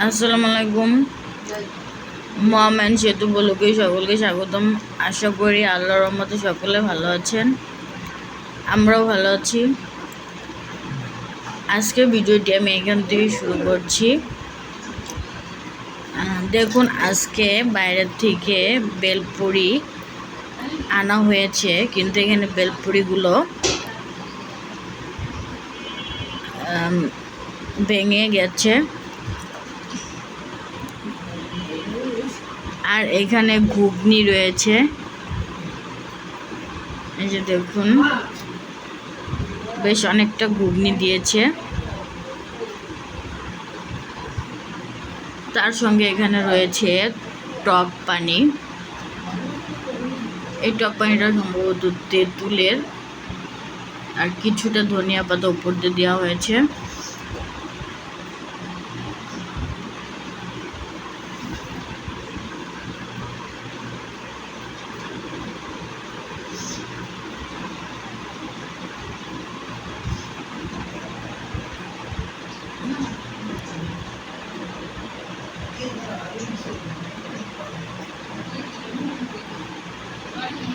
আসসালামু আলাইকুম। মহামান সেতু বলুকে সকলকে স্বাগতম। আশা করি আল্লাহর রহমতে সকলে ভালো আছেন, আমরাও ভালো আছি। আজকে ভিডিওটি আমি এখান থেকে শুরু করছি। দেখুন, আজকে বাইরের থেকে বেলপুরি আনা হয়েছে, কিন্তু এখানে বেলপুরিগুলো ভেঙে গেছে। আর এখানে ঘুগনি রয়েছে, এই যে দেখুন, বেশ অনেকটা ঘুগনি দিয়েছে। তার সঙ্গে এখানে রয়েছে টক পানি। এই টক পানিটা সম্ভবত তেঁতুলের, আর কিছুটা ধনিয়া পাতা উপর দিয়ে দেওয়া হয়েছে।